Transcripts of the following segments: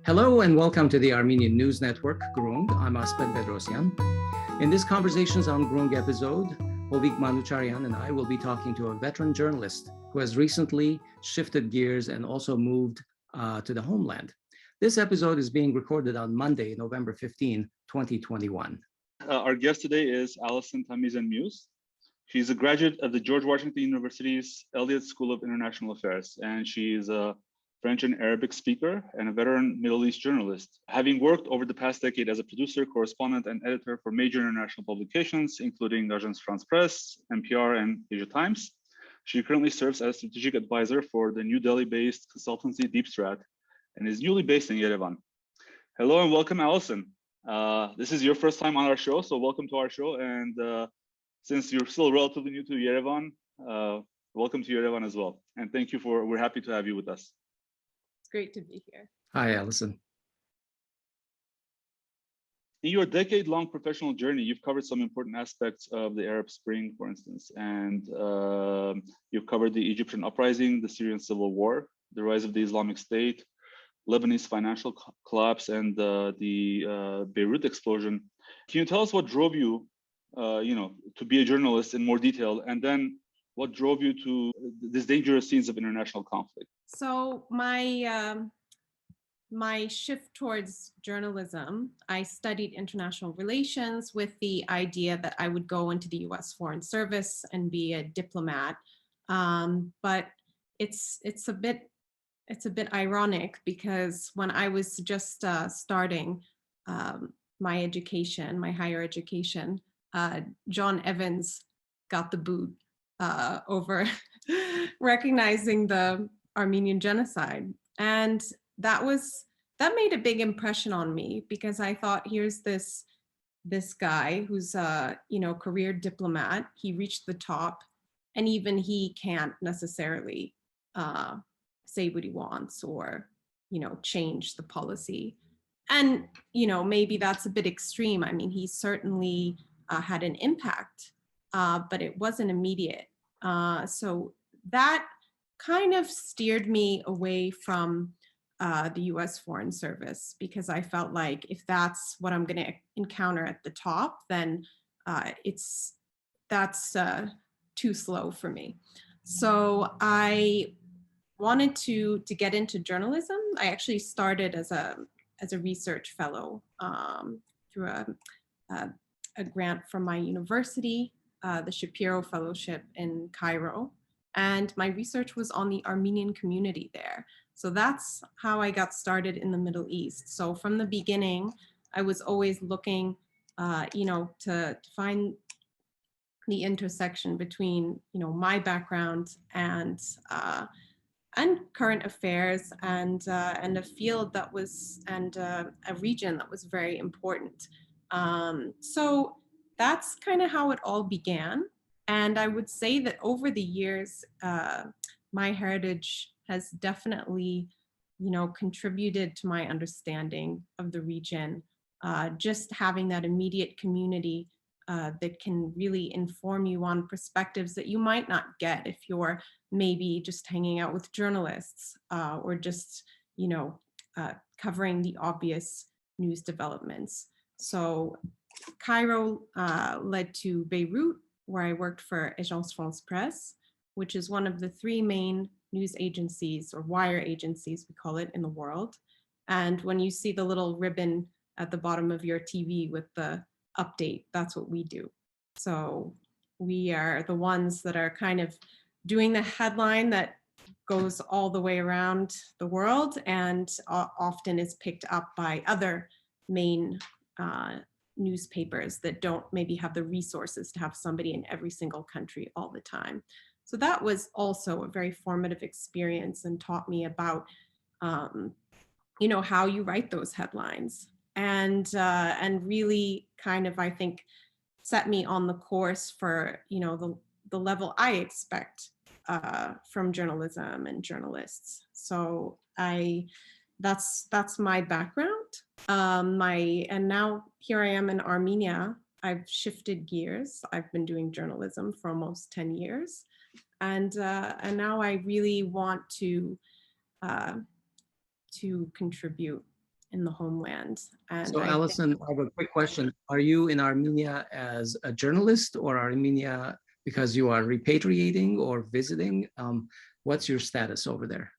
Hello and welcome to the Armenian News Network, Groong. I'm Asbed Bedrossian. In this Conversations on Groong episode, Hovik Manucharyan and I will be talking to a veteran journalist who has recently shifted gears and also moved to the homeland. This episode is being recorded on Monday, November 15, 2021. Our guest today is Alison Tahmizian Meuse. She's a graduate of the George Washington University's Elliott School of International Affairs, and she is a French and Arabic speaker and a veteran Middle East journalist. Having worked over the past decade as a producer, correspondent, and editor for major international publications, including Agence France-Presse, NPR, and Asia Times, she currently serves as strategic advisor for the New Delhi-based consultancy DeepStrat and is newly based in Yerevan. Hello and welcome, Alison. This is your first time on our show, so welcome to our show. And since you're still relatively new to Yerevan, welcome to Yerevan as well. And thank you we're happy to have you with us. Great to be here. Hi, Alison. In your decade-long professional journey, you've covered some important aspects of the Arab Spring, for instance, and you've covered the Egyptian uprising, the Syrian civil war, the rise of the Islamic State, Lebanese financial collapse, and the Beirut explosion. Can you tell us what drove you, to be a journalist in more detail, and then what drove you to these dangerous scenes of international conflict? So my shift towards journalism, I studied international relations with the idea that I would go into the U.S. Foreign Service and be a diplomat. But it's a bit ironic because when I was just starting my education, my higher education, John Evans got the boot over recognizing the Armenian genocide. And that made a big impression on me because I thought, here's this guy who's a career diplomat. He reached the top, and even he can't necessarily say what he wants or change the policy. And maybe that's a bit extreme. I mean, he certainly had an impact, but it wasn't immediate. So that kind of steered me away from the U.S. Foreign Service because I felt like if that's what I'm going to encounter at the top, then that's too slow for me. So I wanted to get into journalism. I actually started as a research fellow through a grant from my university, the Shapiro Fellowship in Cairo. And my research was on the Armenian community there. So that's how I got started in the Middle East. So from the beginning, I was always looking, to find the intersection between, my background and current affairs and a field that was, and a region that was very important. So that's kind of how it all began. And I would say that over the years, my heritage has definitely, contributed to my understanding of the region. Just having that immediate community that can really inform you on perspectives that you might not get if you're maybe just hanging out with journalists or just, covering the obvious news developments. So Cairo led to Beirut, where I worked for Agence France-Presse, which is one of the three main news agencies or wire agencies, we call it, in the world. And when you see the little ribbon at the bottom of your TV with the update, that's what we do. So we are the ones that are kind of doing the headline that goes all the way around the world and often is picked up by other main newspapers that don't maybe have the resources to have somebody in every single country all the time. So that was also a very formative experience and taught me about, how you write those headlines and really kind of, I think, set me on the course for, the level I expect from journalism and journalists. So that's my background. And now here I am in Armenia. I've shifted gears. I've been doing journalism for almost 10 years. And now I really want to contribute in the homeland. And So I Alison, I have a quick question. Are you in Armenia as a journalist, or Armenia because you are repatriating or visiting? What's your status over there?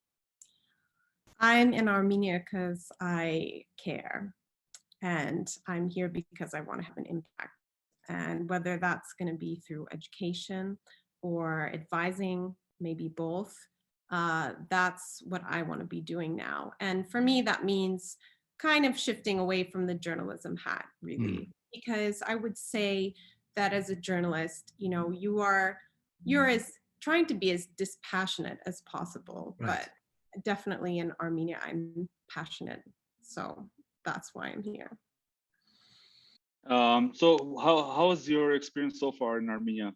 I'm in Armenia because I care, and I'm here because I want to have an impact. And whether that's going to be through education or advising, maybe both, that's what I want to be doing now. And for me, that means kind of shifting away from the journalism hat, really, because I would say that as a journalist, you know, you're as trying to be as dispassionate as possible, Right. but definitely in Armenia, I'm passionate. So that's why I'm here. So how is your experience so far in Armenia?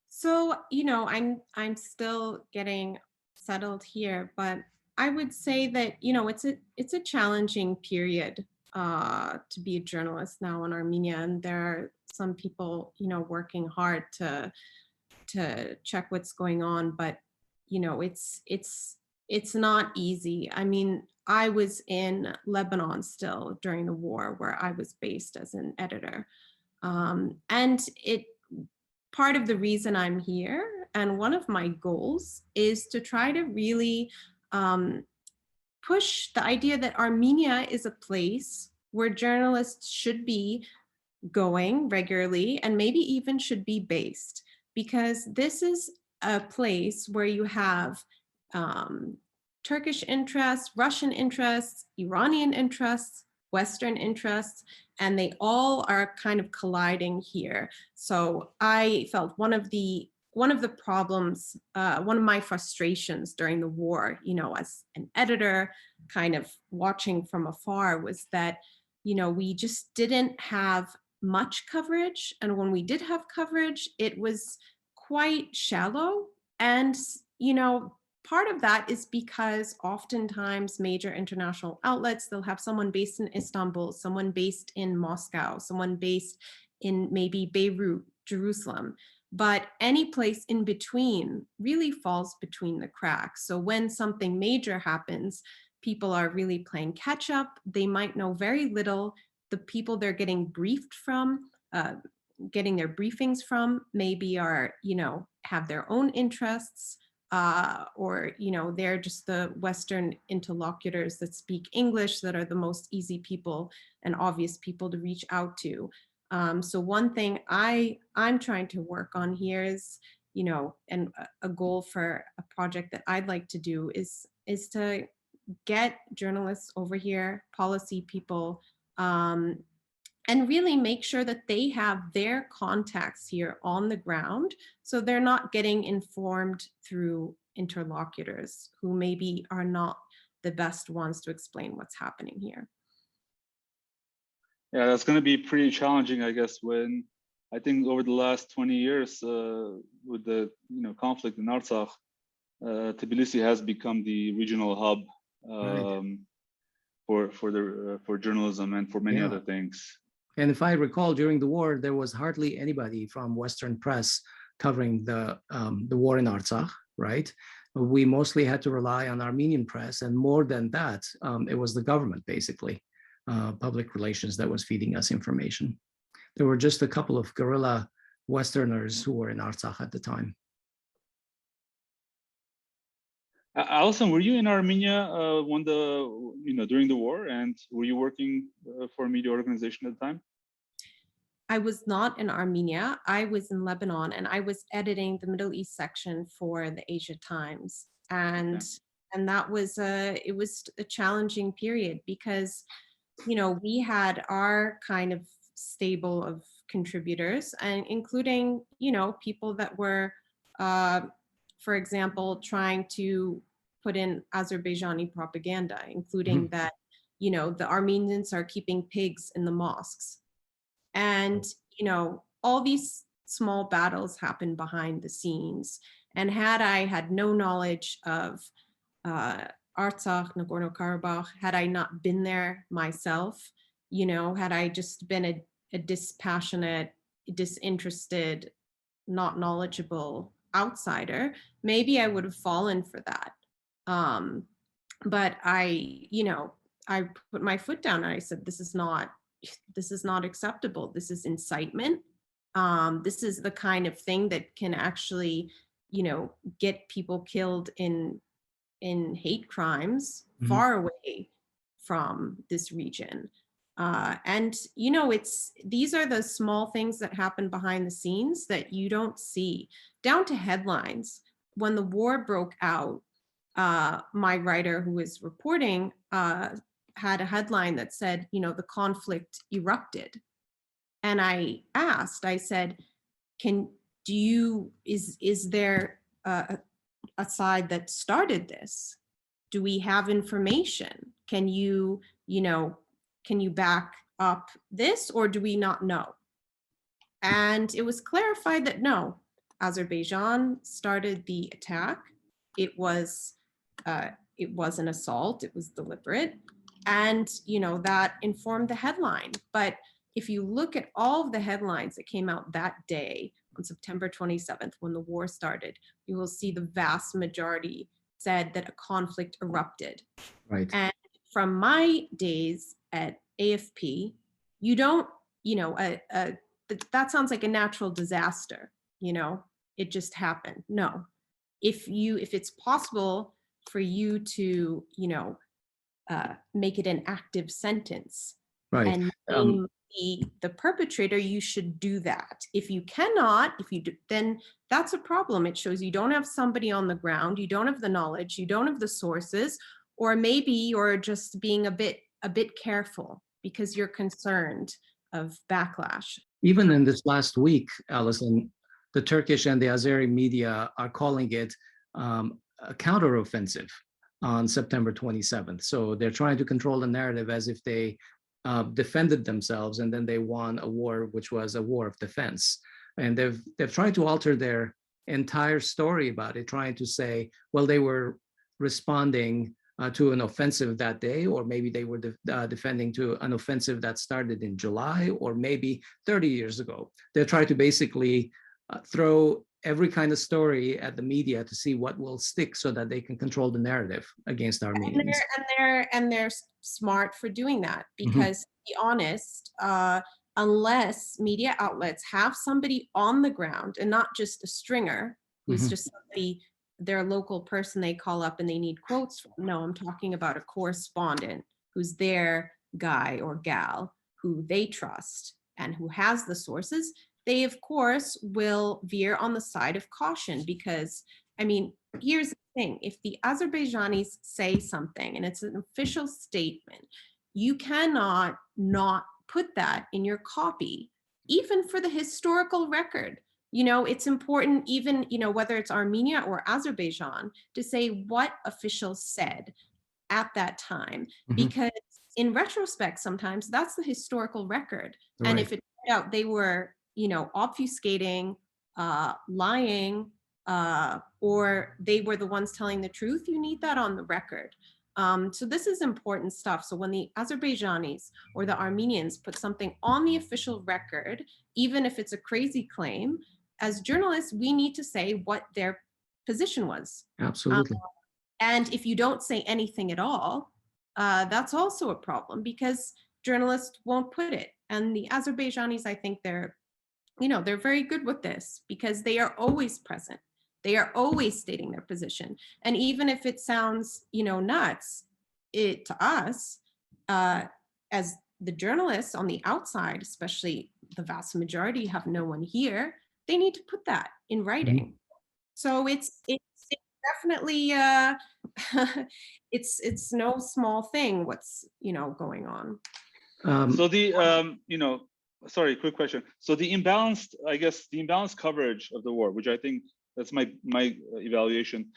So, you know, I'm still getting settled here, but I would say that, you know, it's a challenging period to be a journalist now in Armenia, and there are some people, you know, working hard to check what's going on, but you know, it's not easy. I mean, I was in Lebanon still during the war, where I was based as an editor. And it part of the reason I'm here and one of my goals is to try to really push the idea that Armenia is a place where journalists should be going regularly and maybe even should be based, because this is a place where you have Turkish interests, Russian interests, Iranian interests, Western interests, and they all are kind of colliding here. So I felt one of the problems, one of my frustrations during the war, you know, as an editor, kind of watching from afar, was that, you know, we just didn't have much coverage. And when we did have coverage, it was quite shallow. And, you know, part of that is because oftentimes major international outlets, they'll have someone based in Istanbul, someone based in Moscow, someone based in maybe Beirut, Jerusalem. But any place in between really falls between the cracks. So when something major happens, people are really playing catch up. They might know very little. The people they're getting briefed from, getting their briefings from, maybe are, you know, have their own interests, or, you know, they're just the Western interlocutors that speak English that are the most easy people and obvious people to reach out to. So one thing I'm trying to work on here is, you know, and a goal for a project that I'd like to do is to get journalists over here, policy people, and really make sure that they have their contacts here on the ground, so they're not getting informed through interlocutors who maybe are not the best ones to explain what's happening here. Yeah, that's going to be pretty challenging, I guess, when I think over the last 20 years with the conflict in Artsakh, Tbilisi has become the regional hub for journalism and for many other things. And if I recall, during the war, there was hardly anybody from Western press covering the war in Artsakh, right? We mostly had to rely on Armenian press, and more than that, it was the government, basically, public relations, that was feeding us information. There were just a couple of guerrilla Westerners who were in Artsakh at the time. Alison, were you in Armenia when during the war, and were you working for a media organization at the time? I was not in Armenia. I was in Lebanon, and I was editing the Middle East section for the Asia Times, and that was it was a challenging period because, you know, we had our kind of stable of contributors, and including, you know, people that were, for example, trying to put in Azerbaijani propaganda, including that, you know, the Armenians are keeping pigs in the mosques. And, you know, all these small battles happen behind the scenes. And had I had no knowledge of Artsakh, Nagorno-Karabakh, had I not been there myself, you know, had I just been a dispassionate, disinterested, not knowledgeable outsider, maybe I would have fallen for that. But I, you know, I put my foot down and I said, this is not acceptable. This is incitement. This is the kind of thing that can actually, get people killed in hate crimes far away from this region. And these are the small things that happen behind the scenes that you don't see, down to headlines. When the war broke out, my writer who was reporting had a headline that said, the conflict erupted. And I said, is there a side that started this? Do we have information? Can you back up this, or do we not know? And it was clarified that no, Azerbaijan started the attack. It was an assault. It was deliberate, and that informed the headline. But if you look at all of the headlines that came out that day on September 27th, when the war started, you will see the vast majority said that a conflict erupted. Right. And from my days at AFP, you don't, that sounds like a natural disaster. It just happened. No, if it's possible for you to, make it an active sentence, right, and name the perpetrator, you should do that. If you cannot, then that's a problem. It shows you don't have somebody on the ground, you don't have the knowledge, you don't have the sources, or maybe you're just being a bit careful because you're concerned of backlash. Even in this last week, Alison, the Turkish and the Azeri media are calling it a counteroffensive on September 27th. So they're trying to control the narrative as if they defended themselves and then they won a war, which was a war of defense. And they've tried to alter their entire story about it, trying to say, well, they were responding to an offensive that day, or maybe they were defending to an offensive that started in July, or maybe 30 years ago. They're trying to basically throw every kind of story at the media to see what will stick so that they can control the narrative against Armenians. And they're smart for doing that, because to be honest, unless media outlets have somebody on the ground and not just a stringer who's just somebody, their local person they call up and they need quotes from. No, I'm talking about a correspondent who's their guy or gal who they trust and who has the sources. They, of course, will veer on the side of caution, because, here's the thing. If the Azerbaijanis say something and it's an official statement, you cannot not put that in your copy, even for the historical record. It's important, even, whether it's Armenia or Azerbaijan, to say what officials said at that time, because in retrospect, sometimes that's the historical record. Right. And if it turned out they were, obfuscating, lying, or they were the ones telling the truth, you need that on the record. So this is important stuff. So when the Azerbaijanis or the Armenians put something on the official record, even if it's a crazy claim, as journalists, we need to say what their position was. Absolutely. And if you don't say anything at all, that's also a problem, because journalists won't put it. And the Azerbaijanis, I think they're very good with this, because they are always present. They are always stating their position. And even if it sounds, nuts, to us, as the journalists on the outside, especially the vast majority have no one here, they need to put that in writing. So it's definitely, it's no small thing what's, going on. So the, sorry, quick question. So the imbalanced coverage of the war, which I think that's my evaluation.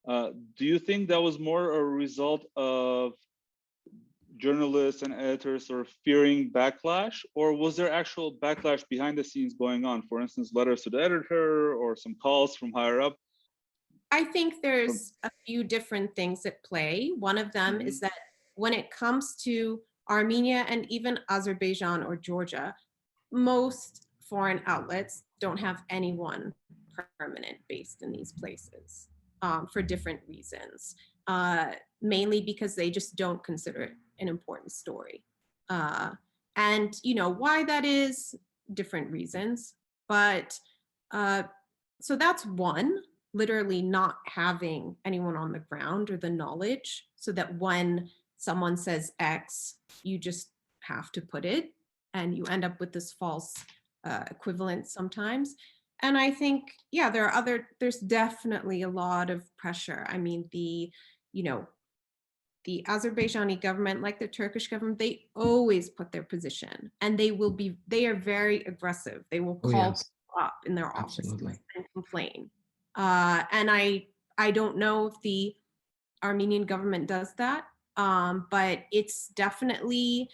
Do you think that was more a result of journalists and editors sort of fearing backlash, or was there actual backlash behind the scenes going on? For instance, letters to the editor or some calls from higher up? I think there's a few different things at play. One of them is that when it comes to Armenia and even Azerbaijan or Georgia, most foreign outlets don't have anyone permanent based in these places for different reasons, mainly because they just don't consider it an important story. And why that is, different reasons. But so that's one, literally not having anyone on the ground or the knowledge, so that when someone says X, you just have to put it, and you end up with this false equivalent sometimes. And I think, yeah, there's definitely a lot of pressure. I mean, the Azerbaijani government, like the Turkish government, they always put their position, and they are very aggressive. They will call people up in their offices and complain. And I don't know if the Armenian government does that, but it's definitely,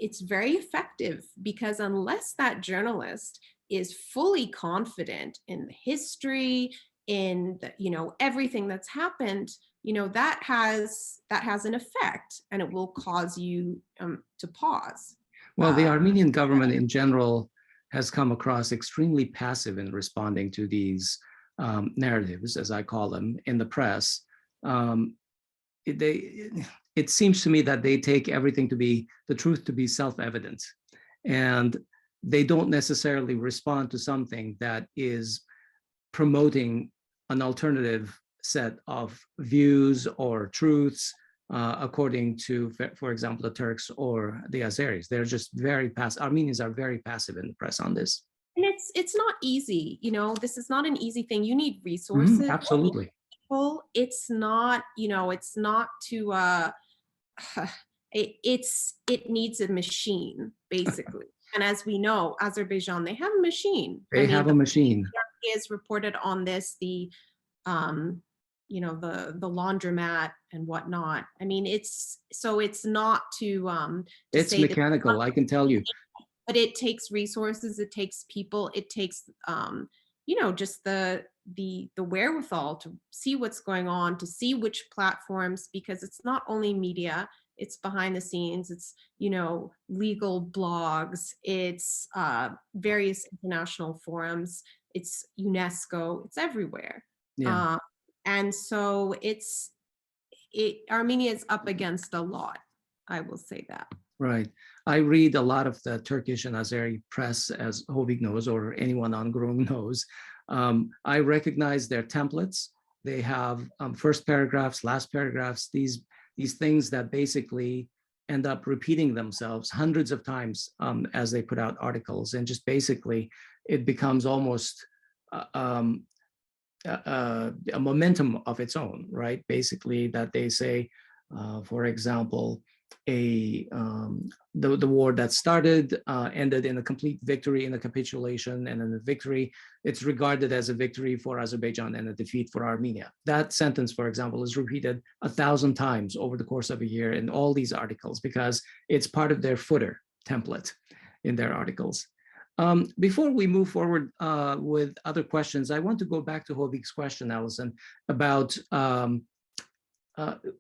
it's very effective, because unless that journalist is fully confident in the history, in the, everything that's happened, that has an effect, and it will cause you to pause. Well, the Armenian government in general has come across extremely passive in responding to these narratives, as I call them, in the press. It seems to me that they take everything to be the truth to be self-evident, and they don't necessarily respond to something that is promoting an alternative set of views or truths according to, for example, the Turks or the Azeris. They're just very passive. Armenians are very passive in the press on this. And it's not easy, this is not an easy thing. You need resources. Absolutely. It's not, it's not to it needs a machine, basically. And as we know, Azerbaijan, they have a machine. They have a machine. Is reported on this, the laundromat and whatnot. I mean, it's not to it's mechanical, I can tell you. But it takes resources, it takes people, it takes just the wherewithal to see what's going on, to see which platforms, because it's not only media, it's behind the scenes, it's legal blogs, it's various international forums, it's UNESCO, it's everywhere. Yeah. And so Armenia is up against a lot, I will say that. Right. I read a lot of the Turkish and Azeri press, as Hovik knows, or anyone on Groong knows. I recognize their templates. They have first paragraphs, last paragraphs, these things that basically end up repeating themselves hundreds of times as they put out articles. And just basically, it becomes almost a momentum of its own, right? Basically, that they say, for example, the war that started ended in a complete victory, in a capitulation, and in a victory, it's regarded as a victory for Azerbaijan and a defeat for Armenia. That sentence, for example, is repeated 1,000 times over the course of a year in all these articles, because it's part of their footer template in their articles. Before we move forward with other questions, I want to go back to Hovik's question, Alison, about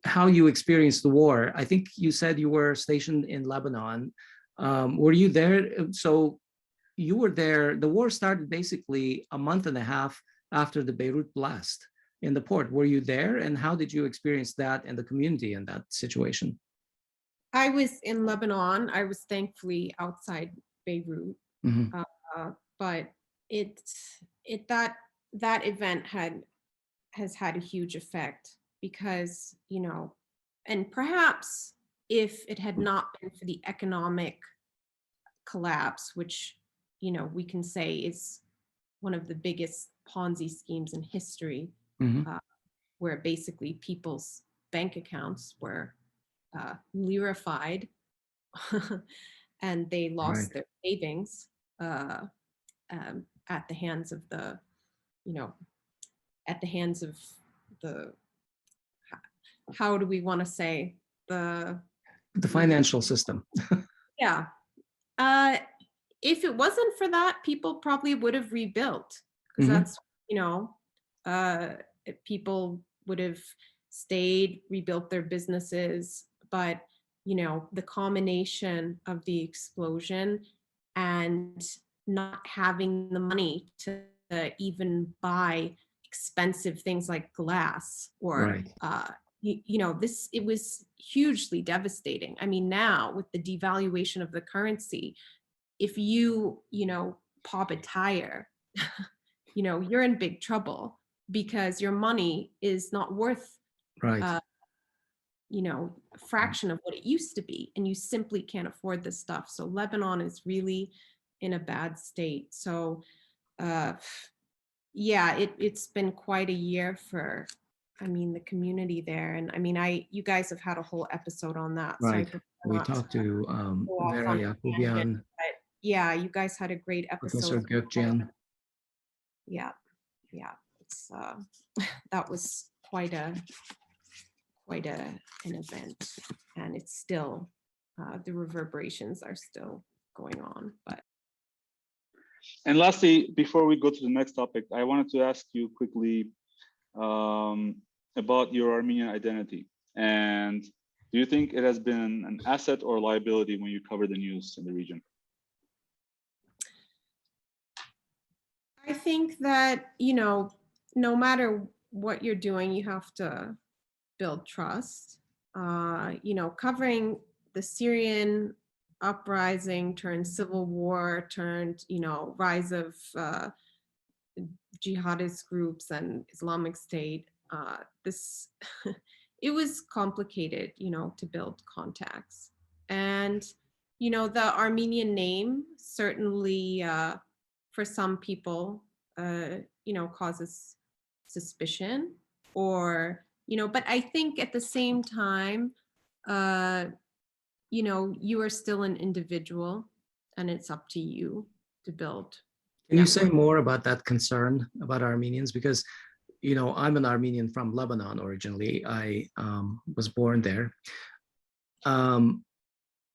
how you experienced the war. I think you said you were stationed in Lebanon. Were you there? So you were there. The war started basically a month and a half after the Beirut blast in the port. Were you there? And how did you experience that and the community in that situation? I was in Lebanon. I was thankfully outside Beirut. Mm-hmm. But that event has had a huge effect, because and perhaps if it had not been for the economic collapse, which we can say is one of the biggest Ponzi schemes in history, mm-hmm. Where basically people's bank accounts were lirified and they lost their savings at the hands of the how do we want to say, the financial system. Yeah. If it wasn't for that, people probably would have rebuilt, because mm-hmm. that's people would have stayed, rebuilt their businesses. But the combination of the explosion and not having the money to even buy expensive things like glass or it was hugely devastating. I mean, now with the devaluation of the currency, if you pop a tire, you're in big trouble because your money is not worth Right. a fraction of what it used to be, and you simply can't afford this stuff. So Lebanon is really in a bad state. So it's been quite a year for the community there. And you guys have had a whole episode on that. Right. So We talked to Vera Yakubian, but yeah, you guys had a great Professor episode. Gökçen. Yeah. It's that was quite an event, and it's still the reverberations are still going on. But and lastly, before we go to the next topic, I wanted to ask you quickly about your Armenian identity, and do you think it has been an asset or liability when you cover the news in the region? I think that, no matter what you're doing, you have to build trust. Covering the Syrian uprising turned civil war, turned, rise of jihadist groups and Islamic State. It was complicated, to build contacts. And, the Armenian name certainly, for some people, causes suspicion, or, but I think at the same time, you are still an individual, and it's up to you to build. Can you say more about that concern about Armenians? Because, I'm an Armenian from Lebanon originally. I was born there.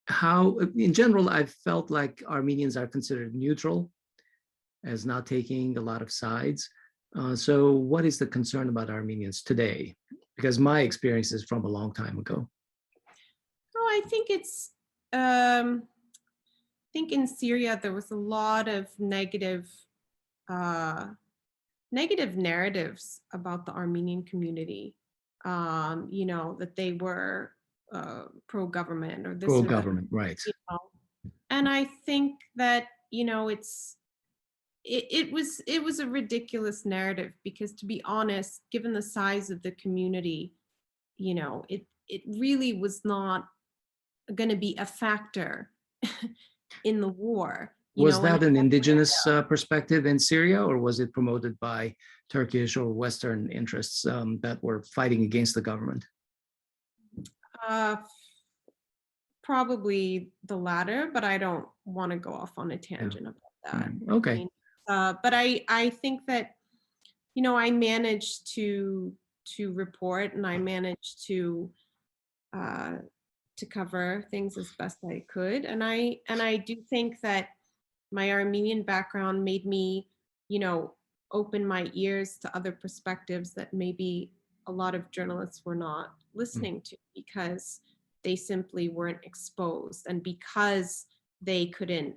How, in general, I've felt like Armenians are considered neutral, as not taking a lot of sides. So what is the concern about Armenians today? Because my experience is from a long time ago. Oh, I think it's, I think in Syria, there was a lot of negative narratives about the Armenian community, that they were pro-government or this pro-government, right. And I think that, it was a ridiculous narrative, because, to be honest, given the size of the community, it really was not going to be a factor in the war. Was that an indigenous perspective in Syria, or was it promoted by Turkish or Western interests that were fighting against the government? Probably the latter, but I don't want to go off on a tangent about that. Okay. But I think that, I managed to report, and I managed to cover things as best I could. And I do think that my Armenian background made me, open my ears to other perspectives that maybe a lot of journalists were not listening to, because they simply weren't exposed, and because they couldn't,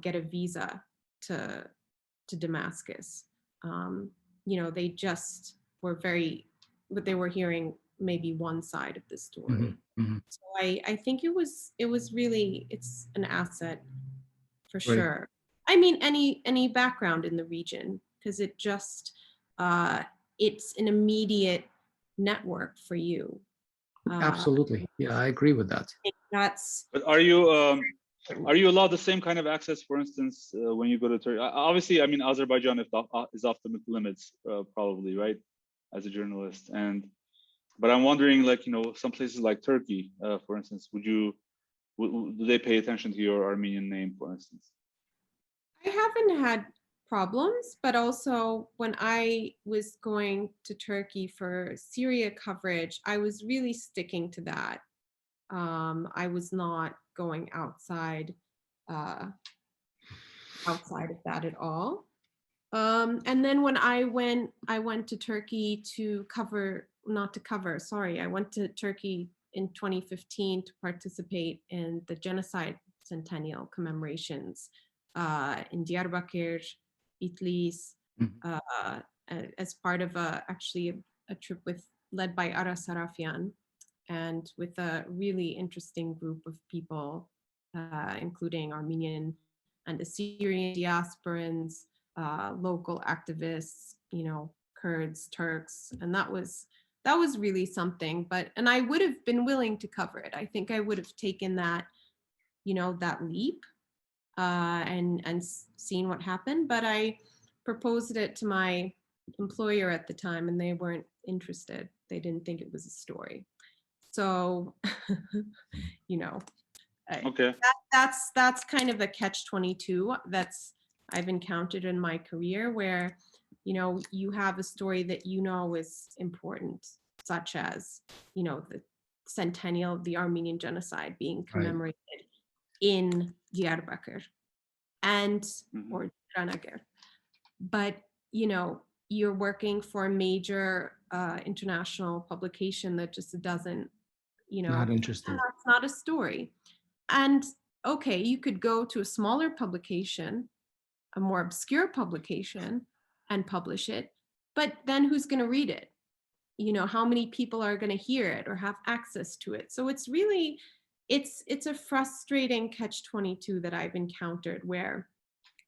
get a visa to Damascus. They just were but they were hearing maybe one side of the story. So I think it was really, it's an asset for sure. I mean, any background in the region, because it just, it's an immediate network for you. Absolutely. Yeah, I agree with that. But are you allowed the same kind of access, for instance, when you go to Turkey? Obviously, I mean, Azerbaijan is off the limits, probably, right, as a journalist. But I'm wondering, like, some places like Turkey, for instance, do they pay attention to your Armenian name, for instance? I haven't had problems, but also when I was going to Turkey for Syria coverage, I was really sticking to that. I was not going outside of that at all. And then when I went to Turkey I went to Turkey in 2015 to participate in the genocide centennial commemorations in Diyarbakir, Bitlis, as part of a trip with led by Ara Sarafian, and with a really interesting group of people, including Armenian and Assyrian diasporans, local activists, Kurds, Turks, and that was really something. And I would have been willing to cover it. I think I would have taken that, that leap and seen what happened. But I proposed it to my employer at the time, and they weren't interested. They didn't think it was a story. So, Okay. That's kind of a catch-22 I've encountered in my career, where you have a story that is important, such as the centennial of the Armenian genocide being commemorated in Diyarbakir and or Dranagar, but you're working for a major international publication that just doesn't, not interested. That's not a story. And okay, you could go to a smaller publication, a more obscure publication, and publish it, but then who's going to read it? How many people are going to hear it or have access to it? So it's really, it's a frustrating catch-22 that I've encountered, where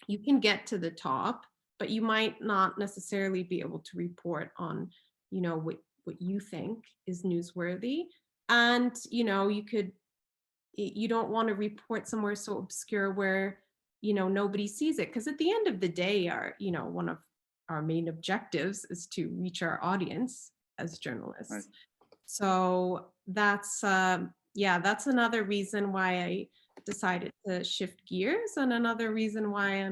you can get to the top, but you might not necessarily be able to report on, what you think is newsworthy. And, you don't want to report somewhere so obscure where, nobody sees it. Because at the end of the day, one of our main objectives is to reach our audience as journalists. Right. So that's another reason why I decided to shift gears, and another reason why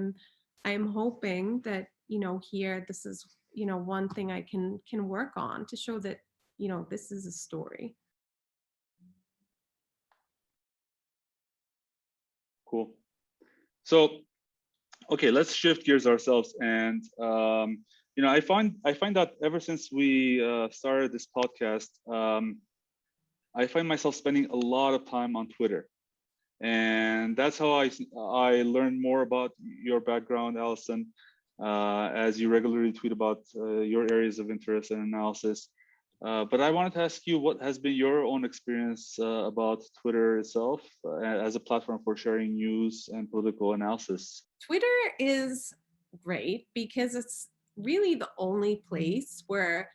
I'm hoping that, here, this is, one thing I can work on to show that, this is a story. Cool. So, okay, let's shift gears ourselves. And, I find that ever since we started this podcast, I find myself spending a lot of time on Twitter. And that's how I learned more about your background, Alison, as you regularly tweet about your areas of interest and analysis. But I wanted to ask you, what has been your own experience about Twitter itself as a platform for sharing news and political analysis? Twitter is great because it's really the only place where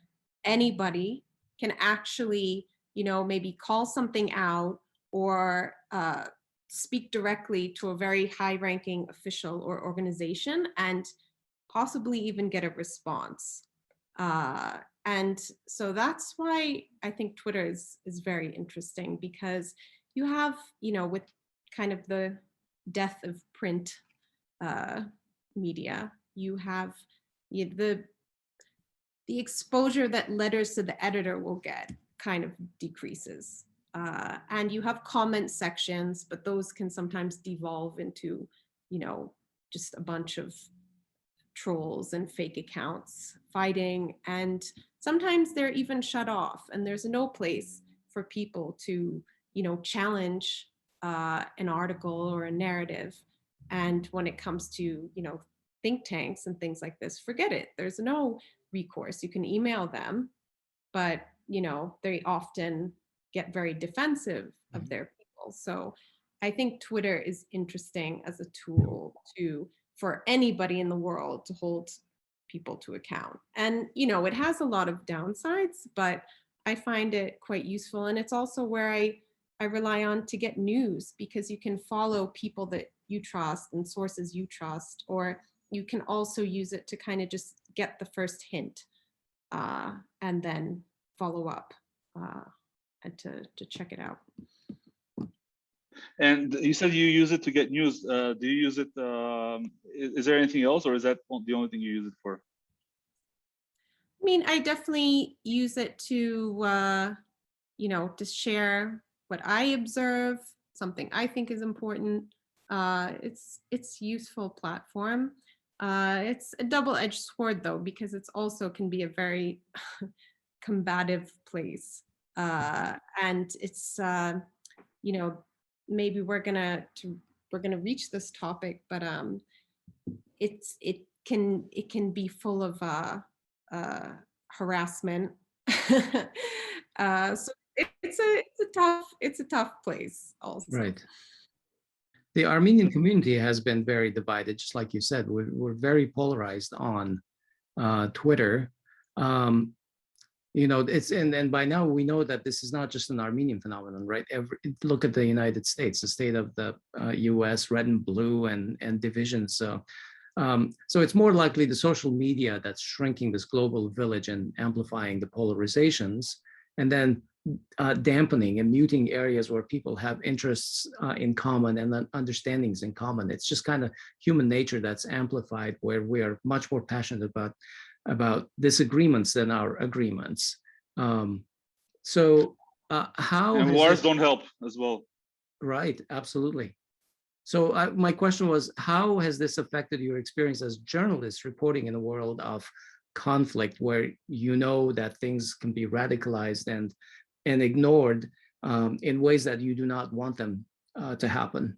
anybody can actually, maybe call something out or speak directly to a very high-ranking official or organization and possibly even get a response. And so that's why I think Twitter is very interesting, because you have, with kind of the death of print media, you have the exposure that letters to the editor will get kind of decreases. And you have comment sections, but those can sometimes devolve into, just a bunch of trolls and fake accounts fighting, and sometimes they're even shut off, and there's no place for people to challenge an article or a narrative. And when it comes to think tanks and things like this, forget it. There's no recourse. You can email them, but they often get very defensive of their people. So I think Twitter is interesting as a tool for anybody in the world to hold people to account. And, it has a lot of downsides, but I find it quite useful. And it's also where I rely on to get news, because you can follow people that you trust and sources you trust, or you can also use it to kind of just get the first hint and then follow up and to check it out. And you said you use it to get news. Do you use it? Is there anything else, or is that the only thing you use it for? I mean, I definitely use it to, to share what I observe, something I think is important. It's useful platform. It's a double-edged sword, though, because it's also can be a very combative place. And it's, maybe we're gonna reach this topic, but it can be full of harassment So it's a tough place also. Right. The Armenian community has been very divided, just like you said. We're very polarized on Twitter. It's and by now we know that this is not just an Armenian phenomenon, right? Look at the United States, the state of the U.S., red and blue, and divisions. So it's more likely the social media that's shrinking this global village and amplifying the polarizations, and then dampening and muting areas where people have interests in common and understandings in common. It's just kind of human nature that's amplified, where we are much more passionate about disagreements than our agreements. So how and wars don't help as well. Right, absolutely. So my question was, how has this affected your experience as journalists reporting in a world of conflict, where you know that things can be radicalized and ignored in ways that you do not want them to happen?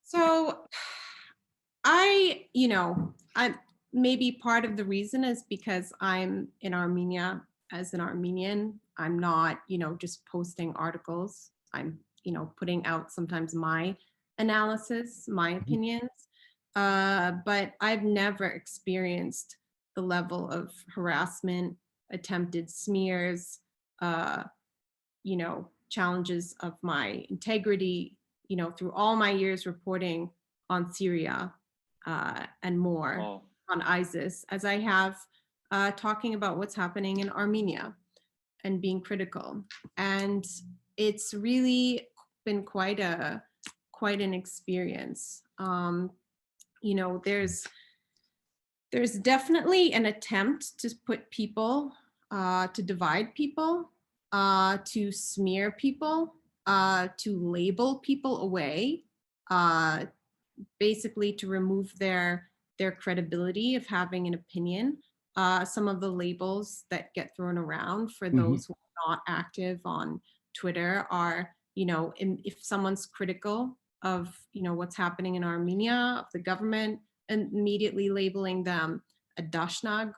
So I maybe part of the reason is because I'm in Armenia as an Armenian. I'm not, just posting articles. I'm, putting out sometimes my analysis, my opinions. But I've never experienced the level of harassment, attempted smears, challenges of my integrity, through all my years reporting on Syria and more on ISIS, as I have talking about what's happening in Armenia and being critical. And it's really been quite an experience. There's definitely an attempt to put people, to divide people, to smear people, to label people away, basically to remove their credibility of having an opinion. Some of the labels that get thrown around for those who are not active on Twitter are, if someone's critical of, what's happening in Armenia, of the government, and immediately labeling them a dashnag,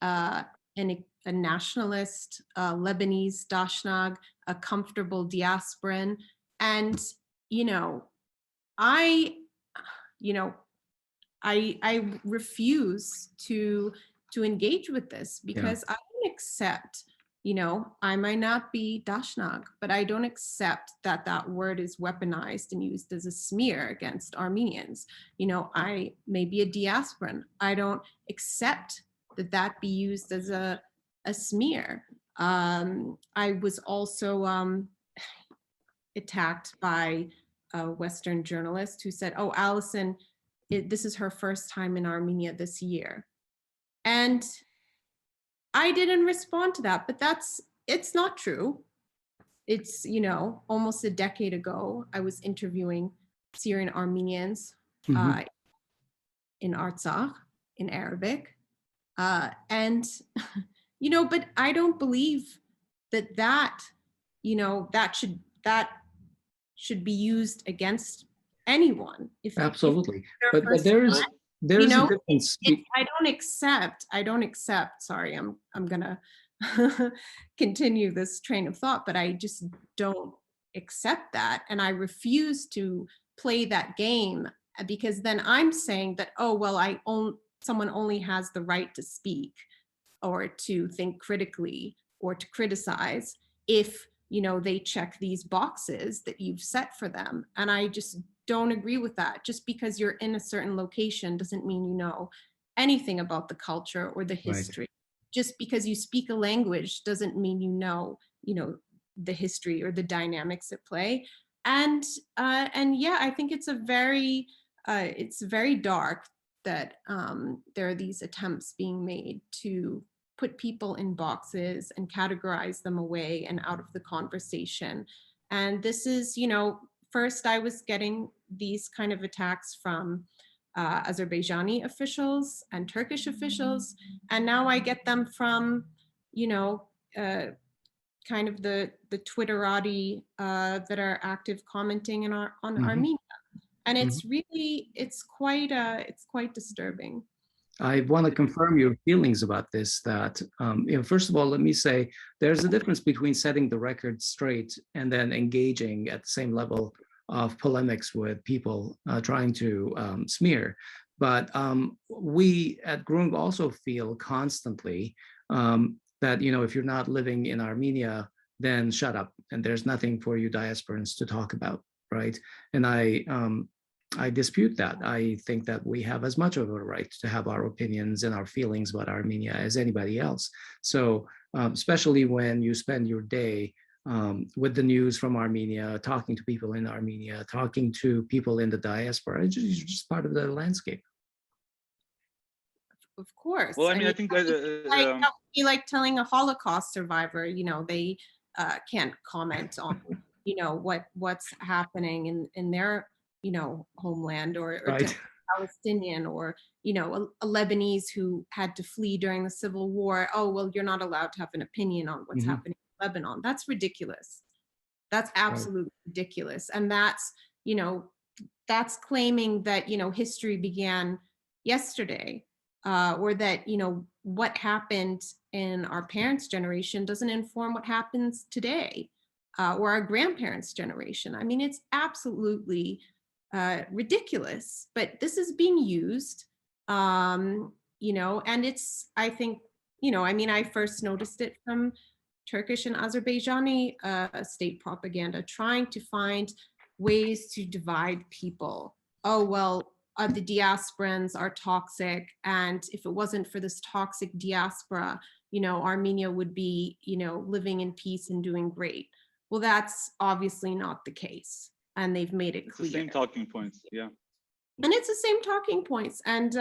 and a nationalist, Lebanese dashnag, a comfortable diasporan. And, I refuse to engage with this, because I don't accept, I might not be dashnag, but I don't accept that word is weaponized and used as a smear against Armenians. I may be a diasporan. I don't accept that be used as a smear. I was also attacked by a Western journalist who said, "Oh, Alison, this is her first time in Armenia this year." And I didn't respond to that, but it's not true. It's, almost a decade ago, I was interviewing Syrian Armenians in Artsakh, in Arabic. And, but I don't believe that should be used against anyone. Absolutely. But there's a difference. I don't accept, sorry, I'm gonna continue this train of thought, but I just don't accept that. And I refuse to play that game, because then I'm saying that, oh, well, someone only has the right to speak or to think critically or to criticize if, they check these boxes that you've set for them. And I just don't agree with that. Just because you're in a certain location doesn't mean you know anything about the culture or the history. Right. Just because you speak a language doesn't mean you know the history or the dynamics at play. And yeah, I think it's very dark that there are these attempts being made to put people in boxes and categorize them away and out of the conversation. And this is, first I was getting these kind of attacks from Azerbaijani officials and Turkish officials, and now I get them from, kind of the Twitterati that are active commenting on Armenia. And it's really, it's quite disturbing. I want to confirm your feelings about this, that, first of all, let me say there's a difference between setting the record straight and then engaging at the same level of polemics with people trying to smear. But we at Groong also feel constantly that, if you're not living in Armenia, then shut up, and there's nothing for you diasporans to talk about, right? And I dispute that. I think that we have as much of a right to have our opinions and our feelings about Armenia as anybody else. So especially when you spend your day with the news from Armenia, talking to people in Armenia, talking to people in the diaspora, it's just part of the landscape. Of course. Well, I mean, I think that that would be like telling a Holocaust survivor, they can't comment on, what's happening in their, homeland, or Right. to a Palestinian, or, a Lebanese who had to flee during the Civil War. Oh, well, you're not allowed to have an opinion on what's happening in Lebanon. That's ridiculous. That's absolutely ridiculous. And that's, that's claiming that, history began yesterday, or that, what happened in our parents' generation doesn't inform what happens today, or our grandparents' generation. I mean, it's absolutely ridiculous, but this is being used, and it's, I think, I first noticed it from Turkish and Azerbaijani state propaganda, trying to find ways to divide people. Oh, well, the diasporans are toxic, and if it wasn't for this toxic diaspora, Armenia would be, living in peace and doing great. Well, that's obviously not the case, and they've made it clear. It's the same talking points, yeah. And it's the same talking points, and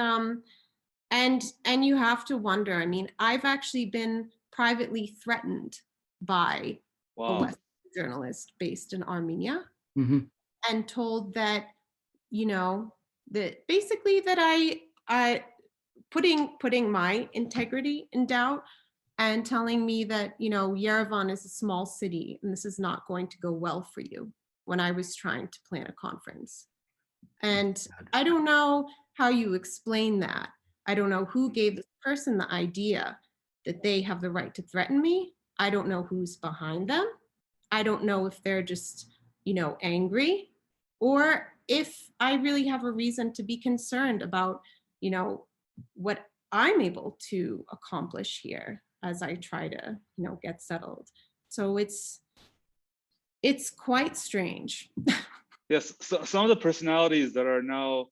you have to wonder. I mean, I've actually been privately threatened by a Western journalist based in Armenia, and told that, that basically that I putting my integrity in doubt, and telling me that, Yerevan is a small city and this is not going to go well for you, when I was trying to plan a conference. And I don't know how you explain that. I don't know who gave this person the idea that they have the right to threaten me. I don't know who's behind them. I don't know if they're just, angry, or if I really have a reason to be concerned about, what I'm able to accomplish here as I try to, get settled. So it's quite strange. Yes, so some of the personalities that are now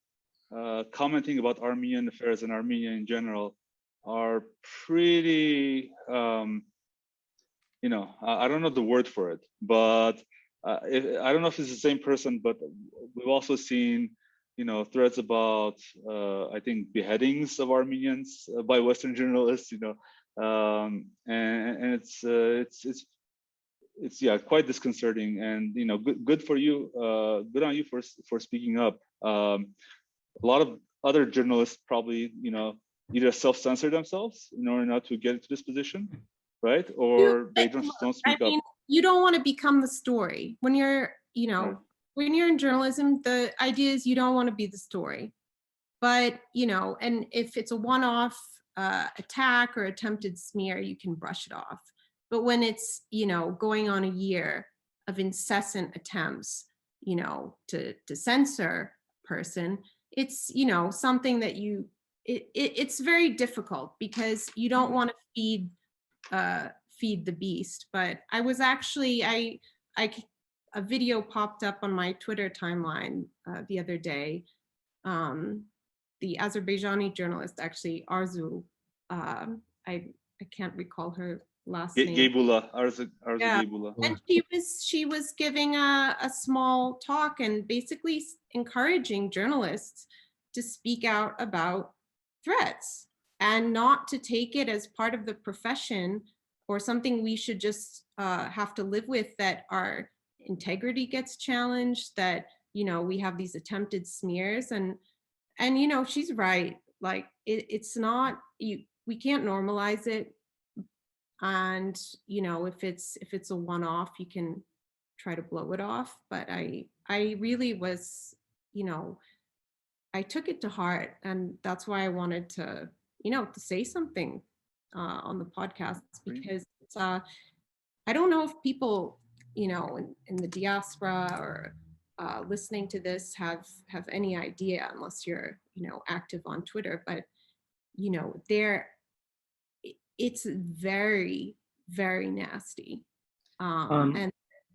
commenting about Armenian affairs and Armenia in general are pretty, I don't know the word for it, but I don't know if it's the same person, but we've also seen, threads about, I think, beheadings of Armenians by Western journalists, and it's quite disconcerting, and good for you, good on you for speaking up. A lot of other journalists probably either self-censor themselves in order not to get into this position, right? Or they don't speak up. You don't want to become the story when you're when you're in journalism. The idea is you don't want to be the story, but and if it's a one-off attack or attempted smear, you can brush it off. But when it's, going on a year of incessant attempts, to censor a person, it's, something that it's very difficult, because you don't want to feed the beast. But I was actually, a video popped up on my Twitter timeline the other day. The Azerbaijani journalist, actually, Arzu, I can't recall her last name. Gaybula, Arzu Yeah. Gaybula. And she was giving a small talk and basically encouraging journalists to speak out about threats, and not to take it as part of the profession or something we should just have to live with, that our integrity gets challenged, that we have these attempted smears, and she's right. Like it's not, we can't normalize it. And if it's a one-off, you can try to blow it off. But I really was, I took it to heart, and that's why I wanted to to say something on the podcast, because it's, I don't know if people, in the diaspora or listening to this have any idea, unless you're, active on Twitter, but, it's very, very nasty. And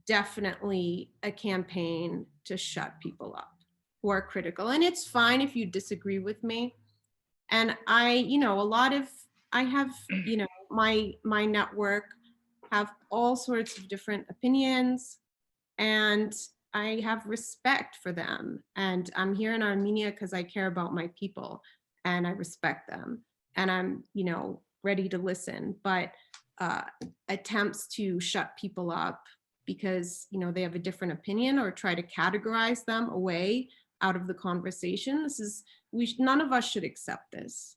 definitely a campaign to shut people up who are critical. And it's fine if you disagree with me. And I have, my network have all sorts of different opinions, and I have respect for them. And I'm here in Armenia because I care about my people and I respect them. And I'm, ready to listen. But attempts to shut people up because, they have a different opinion, or try to categorize them away out of the conversation, none of us should accept this.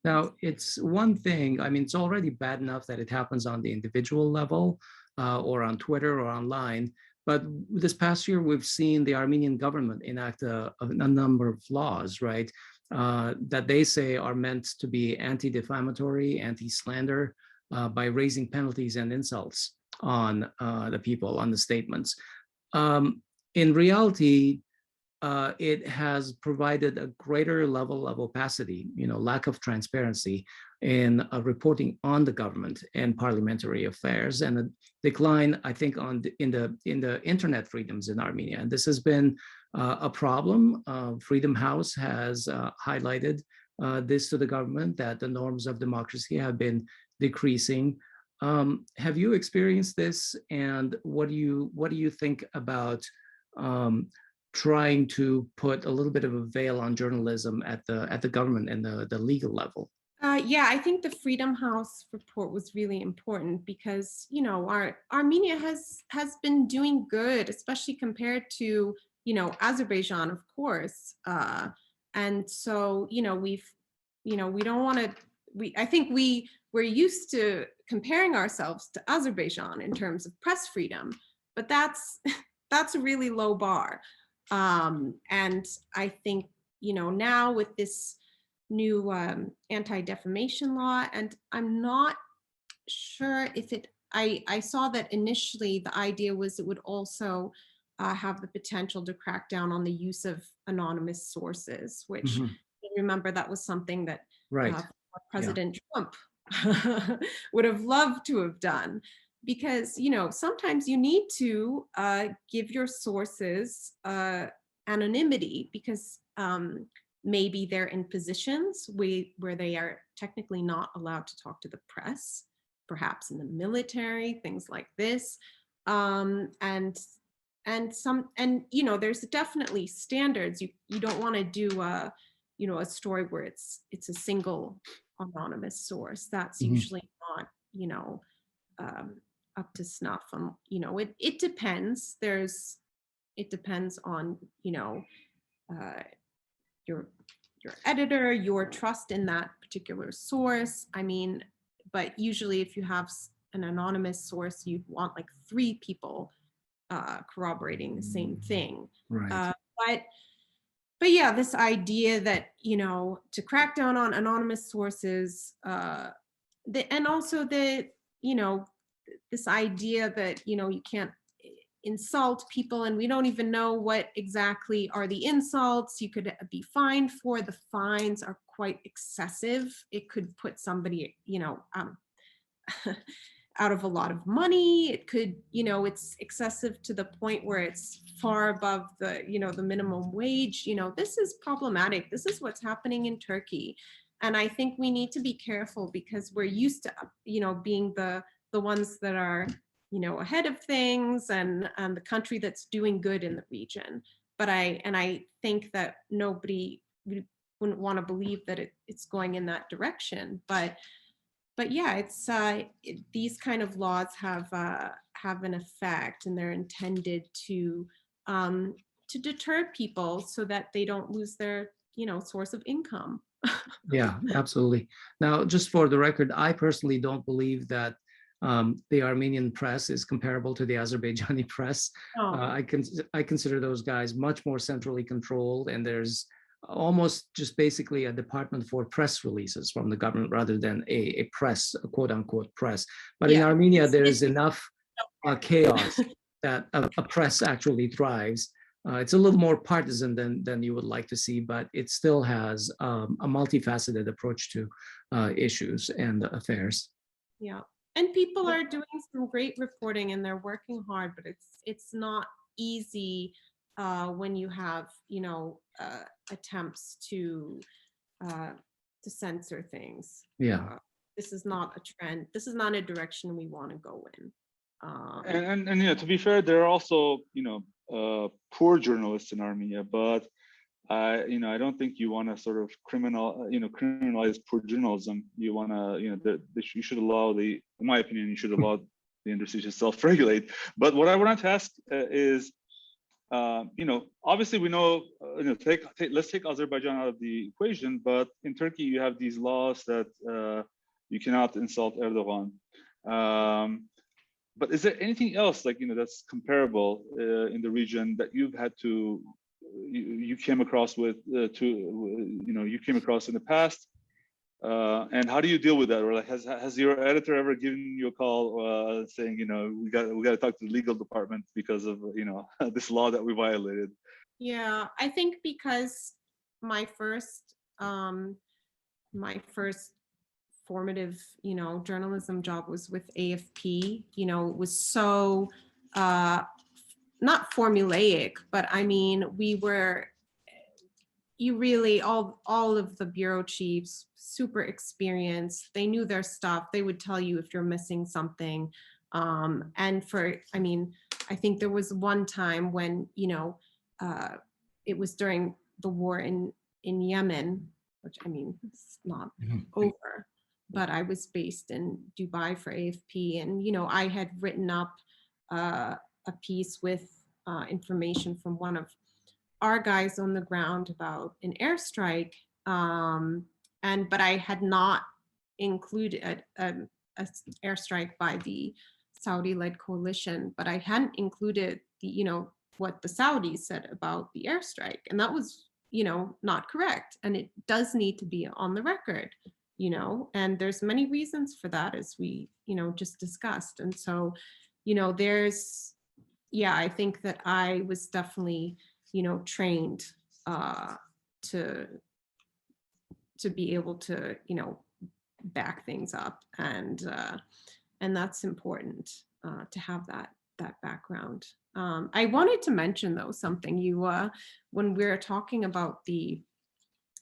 Now, it's one thing, I mean, it's already bad enough that it happens on the individual level or on Twitter or online. But this past year, we've seen the Armenian government enact a number of laws, right, that they say are meant to be anti-defamatory, anti-slander, by raising penalties and insults on the people, on the statements. In reality, it has provided a greater level of opacity, lack of transparency in reporting on the government and parliamentary affairs, and a decline, I think, in the internet freedoms in Armenia. And this has been a problem. Freedom House has highlighted this to the government, that the norms of democracy have been decreasing. Have you experienced this, and what do you think about trying to put a little bit of a veil on journalism at the government and the legal level? Yeah, I think the Freedom House report was really important because, Armenia has been doing good, especially compared to, Azerbaijan, of course. And so, we don't want to, I think we're used to comparing ourselves to Azerbaijan in terms of press freedom, but that's a really low bar. And I think, now with this new anti-defamation law, and I'm not sure if I saw that initially the idea was it would also have the potential to crack down on the use of anonymous sources, which remember that was something that President Trump would have loved to have done. Because, sometimes you need to give your sources anonymity, because maybe they're in positions where they are technically not allowed to talk to the press, perhaps in the military, things like this. There's definitely standards. You don't want to do a story where it's a single anonymous source. That's usually not, up to snuff. It depends. It depends on, your editor, your trust in that particular source. I mean, but usually if you have an anonymous source, you want like 3 people corroborating the same thing. Right. But yeah, this idea that, to crack down on anonymous sources, and also this idea that, you can't insult people, and we don't even know what exactly are the insults you could be fined for. The fines are quite excessive. It could put somebody, out of a lot of money. It could, it's excessive to the point where it's far above the, the minimum wage. This is problematic. This is what's happening in Turkey. And I think we need to be careful, because we're used to, being the ones that are, ahead of things, and the country that's doing good in the region. But I think that nobody wouldn't want to believe that it's going in that direction. But yeah, it's these kind of laws have an effect, and they're intended to deter people so that they don't lose their source of income. Yeah, absolutely. Now, just for the record, I personally don't believe that the Armenian press is comparable to the Azerbaijani press. I consider those guys much more centrally controlled, and there's almost just basically a department for press releases from the government rather than a press, a quote unquote press. But in Armenia, there is enough chaos that a press actually thrives. It's a little more partisan than you would like to see, but it still has a multifaceted approach to issues and affairs. Yeah, and people are doing some great reporting and they're working hard, but it's not easy when you have, you know, attempts to censor things. Yeah. This is not a trend. This is not a direction we want to go in. And you know, to be fair, there are also, you know, poor journalists in Armenia, but you know, I don't think you want to sort of criminalize poor journalism. You want to, you know, you should allow in my opinion, you should allow the industry to self-regulate. But what I wanted to ask is, you know, obviously we know, you know, let's take Azerbaijan out of the equation, but in Turkey you have these laws that you cannot insult Erdogan. But is there anything else, like, you know, that's comparable in the region that you've had to, you came across with, you came across in the past? And how do you deal with that? Or like, has your editor ever given you a call saying, you know, we got to talk to the legal department because of, you know, this law that we violated? Yeah, I think because my first formative, you know, journalism job was with AFP. You know, it was so not formulaic, but I mean, you really, all of the bureau chiefs, super experienced. They knew their stuff. They would tell you if you're missing something. And I mean, I think there was one time when, you know, it was during the war in Yemen, which, I mean, it's not over, but I was based in Dubai for AFP. And, you know, I had written up a piece with information from one of our guys on the ground about an airstrike, but I had not included an airstrike by the Saudi-led coalition, but I hadn't included the, you know, what the Saudis said about the airstrike, and that was, you know, not correct, and it does need to be on the record, you know, and there's many reasons for that, as we, you know, just discussed. And so, you know, I think that I was definitely, you know, trained to be able to, you know, back things up, and that's important to have that background. I wanted to mention though something when we're talking about the,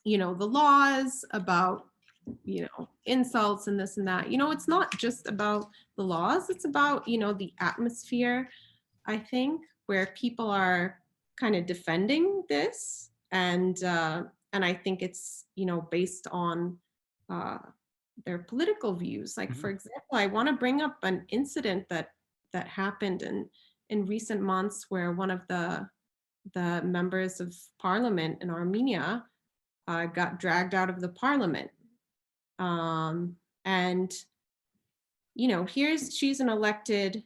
you know, the laws about, you know, insults and this and that, you know, it's not just about the laws, it's about, you know, the atmosphere, I think, where people are kind of defending this, and I think it's, you know, based on their political views. Like, for example, I want to bring up an incident that happened in recent months, where one of the members of parliament in Armenia got dragged out of the parliament, and, you know, she's an elected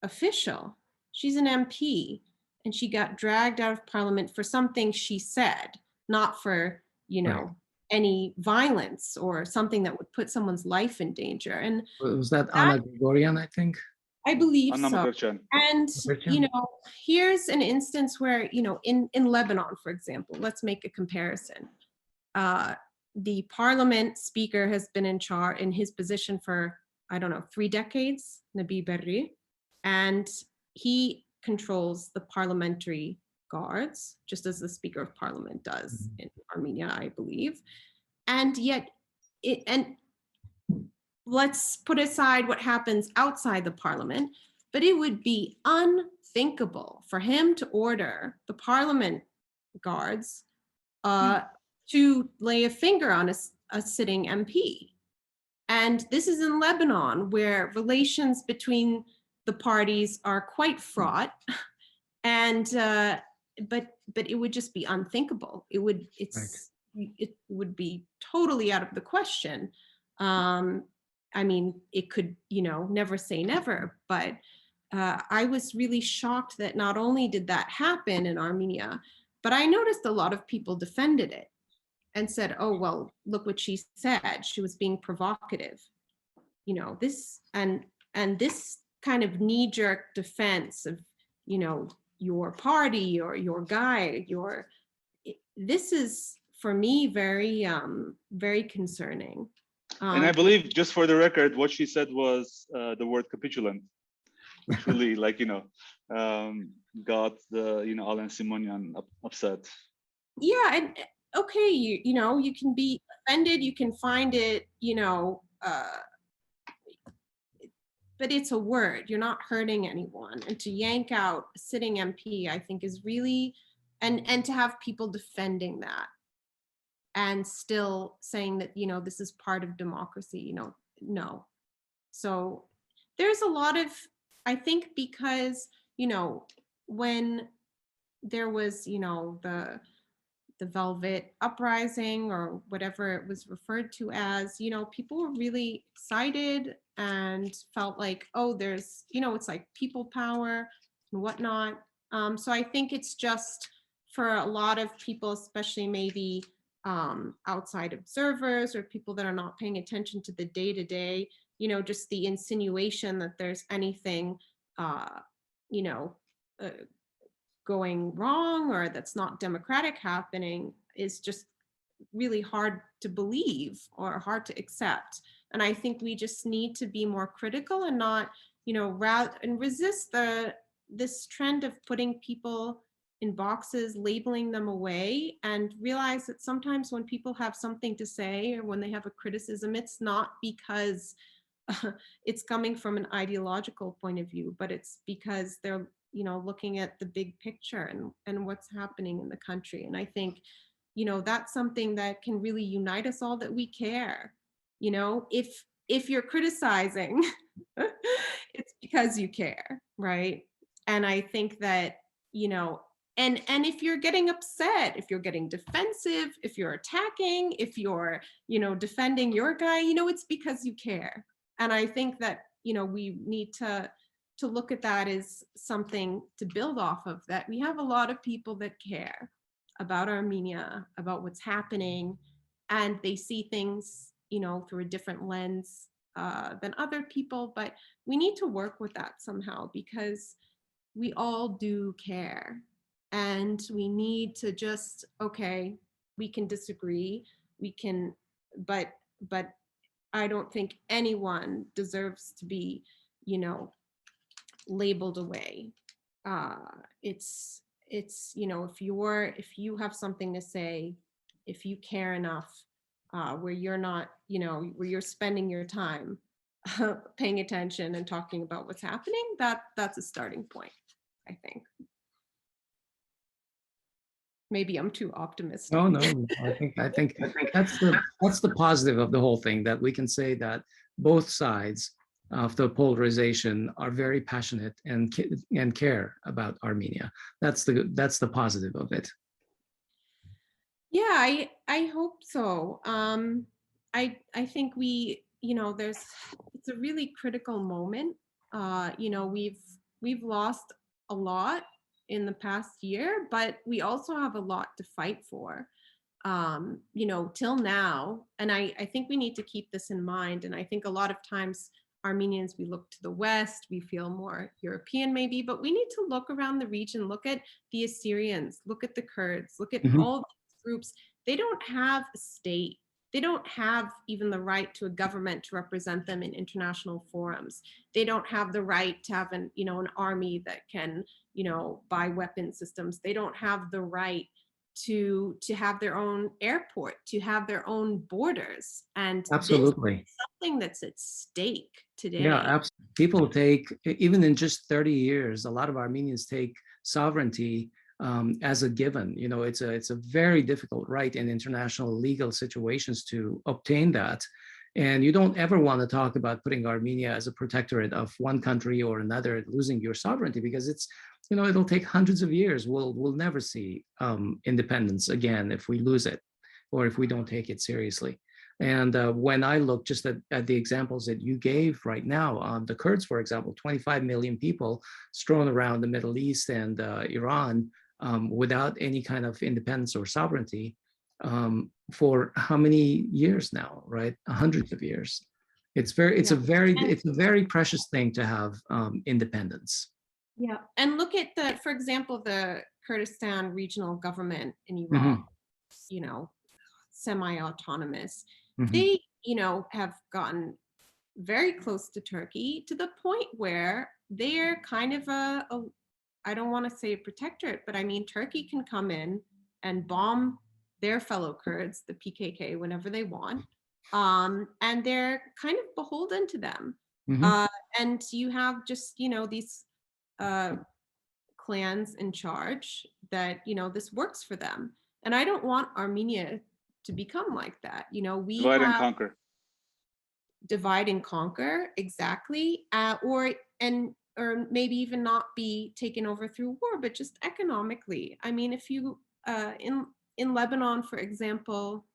official, she's an MP, and she got dragged out of parliament for something she said, not for, you know, any violence or something that would put someone's life in danger. And was that Anna Grigorian, I think? I believe Anna so. Manucharyan. And, you know, here's an instance where, you know, in Lebanon, for example, let's make a comparison. The parliament speaker has been in his position for, I don't know, 3 decades, Nabi Berri, and he controls the parliamentary guards, just as the Speaker of Parliament does in Armenia, I believe. And yet, let's put aside what happens outside the parliament, but it would be unthinkable for him to order the parliament guards to lay a finger on a sitting MP. And this is in Lebanon, where relations between the parties are quite fraught, and but it would just be unthinkable. It would be totally out of the question. I mean, it could, you know, never say never, but I was really shocked that not only did that happen in Armenia, but I noticed a lot of people defended it. and said, oh, well, look what she said. She was being provocative. You know, this and this kind of knee-jerk defense of, you know, your party or your guy, this is for me very very concerning. And I believe, just for the record, what she said was the word capitulant, which really, like, you know, got the, you know, Alain Simonian upset. Yeah, and okay, you know, you can be offended, you can find it, you know, but it's a word. You're not hurting anyone, and to yank out a sitting MP, I think, is really, and to have people defending that and still saying that, you know, this is part of democracy, you know, no. So there's a lot of, I think, because, you know, when there was, you know, the Velvet Uprising or whatever it was referred to as, you know, people were really excited and felt like, oh, there's, you know, it's like people power and whatnot. So I think it's just for a lot of people, especially maybe outside observers or people that are not paying attention to the day-to-day, you know, just the insinuation that there's anything, you know, going wrong or that's not democratic happening is just really hard to believe or hard to accept. And I think we just need to be more critical and not, you know, and resist this trend of putting people in boxes, labeling them away, and realize that sometimes when people have something to say or when they have a criticism, it's not because it's coming from an ideological point of view, but it's because they're, you know, looking at the big picture and what's happening in the country. And I think, you know, that's something that can really unite us all, that we care. You know, if you're criticizing, it's because you care, right? And I think that, you know, and if you're getting upset, if you're getting defensive, if you're attacking, if you're, you know, defending your guy, you know, it's because you care. And I think that, you know, we need to look at that as something to build off of, that we have a lot of people that care about Armenia, about what's happening, and they see things, you know, through a different lens than other people. But we need to work with that somehow, because we all do care, and we need to just, okay, we can disagree, we can, but I don't think anyone deserves to be, you know, labeled away. It's, you know, if you have something to say, if you care enough, where you're not, you know, where you're spending your time paying attention and talking about what's happening, that's a starting point, I think. Maybe I'm too optimistic. Oh, no, I think that's the positive of the whole thing, that we can say that both sides of the polarization are very passionate and care about Armenia. That's the positive of it. Yeah, I hope so. I think we, you know, it's a really critical moment. You know, we've lost a lot in the past year, but we also have a lot to fight for. You know, till now, and I think we need to keep this in mind. And I think a lot of times Armenians, we look to the West, we feel more European maybe, but we need to look around the region, look at the Assyrians, look at the Kurds, look at all these groups. They don't have a state. They don't have even the right to a government to represent them in international forums. They don't have the right to have an army that can, you know, buy weapon systems. They don't have the right to have their own airport, to have their own borders. And absolutely, this is something that's at stake today. Yeah, absolutely. People take, even in just 30 years, a lot of Armenians take sovereignty as a given. You know, it's a very difficult right in international legal situations to obtain that. And you don't ever want to talk about putting Armenia as a protectorate of one country or another, losing your sovereignty, because it's, you know, it'll take hundreds of years. We'll never see independence again if we lose it, or if we don't take it seriously. And when I look just at the examples that you gave right now, the Kurds, for example, 25 million people strewn around the Middle East and Iran without any kind of independence or sovereignty, for how many years now, right? Hundreds of years. It's a very precious thing to have independence. Yeah, and look at for example, the Kurdistan regional government in Iraq, you know, semi-autonomous. They, you know, have gotten very close to Turkey to the point where they're kind of I don't want to say a protectorate, but I mean, Turkey can come in and bomb their fellow Kurds, the PKK, whenever they want. And they're kind of beholden to them. And you have just, you know, these clans in charge that, you know, this works for them. And I don't want Armenia to become like that. You know, we divide and conquer. Divide and conquer, exactly. Or maybe even not be taken over through war, but just economically. I mean, if you in Lebanon, for example,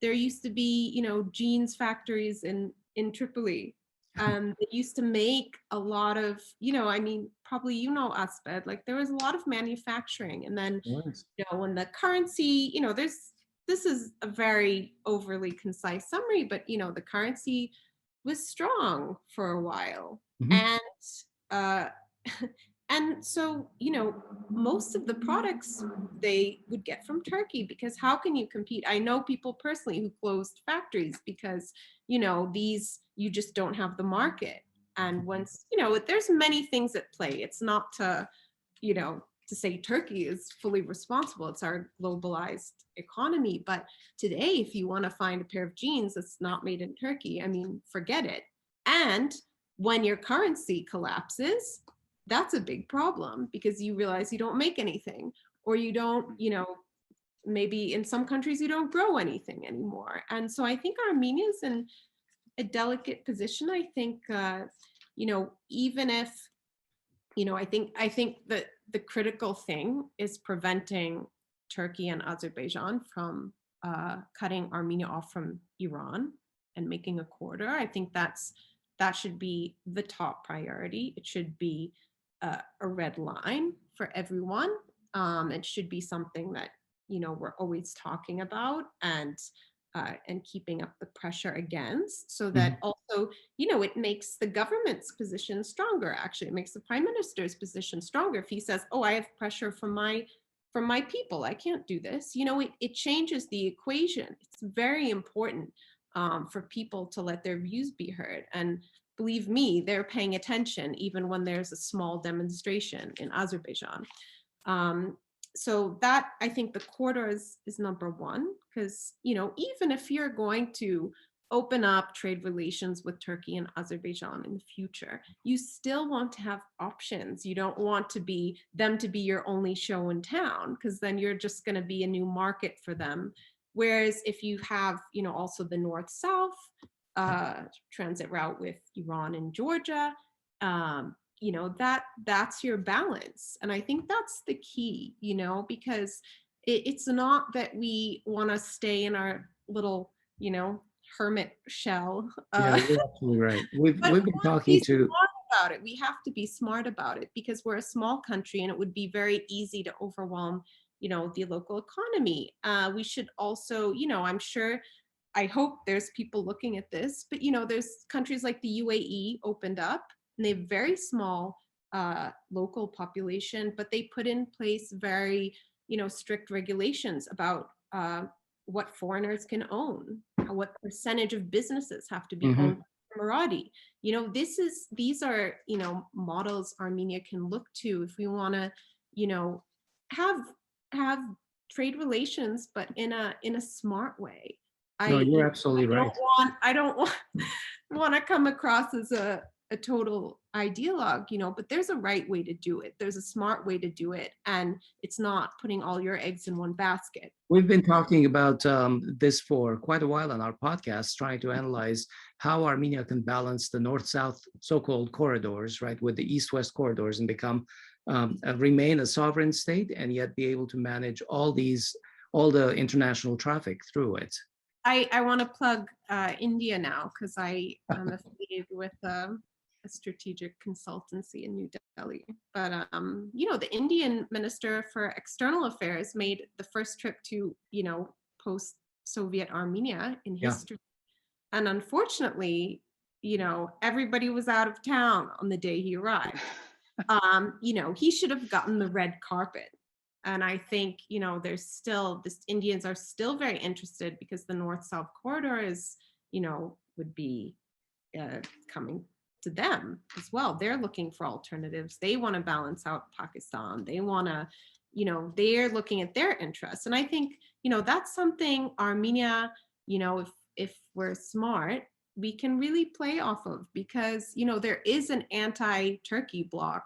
there used to be, you know, jeans factories in Tripoli. They used to make a lot of, you know, I mean, probably, you know, Asbed, like there was a lot of manufacturing. And then, you know, when the currency, you know, this is a very overly concise summary, but, you know, the currency was strong for a while. And and so, you know, most of the products they would get from Turkey, because how can you compete? I know people personally who closed factories because, you know, you just don't have the market. And once, you know, there's many things at play. It's not to, you know, to say Turkey is fully responsible. It's our globalized economy. But today, if you want to find a pair of jeans that's not made in Turkey, I mean, forget it. And when your currency collapses, that's a big problem, because you realize you don't make anything, or you don't, you know, maybe in some countries you don't grow anything anymore. And so I think Armenia is in a delicate position. I think, you know, even if, you know, I think that the critical thing is preventing Turkey and Azerbaijan from cutting Armenia off from Iran and making a corridor. I think that should be the top priority. It should be a red line for everyone. It should be something that, you know, we're always talking about and keeping up the pressure against, so that also, you know, it makes the government's position stronger. Actually, it makes the prime minister's position stronger. If he says, oh, I have pressure from my people, I can't do this, you know, it changes the equation. It's very important for people to let their views be heard. And believe me, they're paying attention even when there's a small demonstration in Azerbaijan. So that, I think the corridor is number one, because, you know, even if you're going to open up trade relations with Turkey and Azerbaijan in the future, you still want to have options. You don't want them to be your only show in town, because then you're just going to be a new market for them. Whereas if you have, you know, also the north-south transit route with Iran and Georgia, you know, that's your balance. And I think that's the key, you know, because it's not that we want to stay in our little, you know, hermit shell. Yeah, you're absolutely right. We've been talking to about it. We have to be smart about it, because we're a small country and it would be very easy to overwhelm, you know, the local economy. We should also, you know, I hope there's people looking at this, but, you know, there's countries like the UAE opened up, and they have very small local population, but they put in place very, you know, strict regulations about what foreigners can own, what percentage of businesses have to be owned by Emirati. You know, these are, you know, models Armenia can look to if we want to, you know, have trade relations, but in a smart way. No, you're absolutely right. I don't want to come across as a total ideologue, you know, but there's a right way to do it. There's a smart way to do it. And it's not putting all your eggs in one basket. We've been talking about this for quite a while on our podcast, trying to analyze how Armenia can balance the north-south so-called corridors, right, with the east-west corridors, and become remain a sovereign state, and yet be able to manage all the international traffic through it. I want to plug India now, because I am affiliated with a strategic consultancy in New Delhi. But, you know, the Indian Minister for External Affairs made the first trip to, you know, post-Soviet Armenia in Yeah. history. And unfortunately, everybody was out of town on the day he arrived. He should have gotten the red carpet. And I think, Indians are still very interested because the North-South corridor is, would be coming to them as well. They're looking for alternatives. They want to balance out Pakistan. They want to, they're looking at their interests. And I think, that's something Armenia, if we're smart, we can really play off of, because, there is an anti-Turkey bloc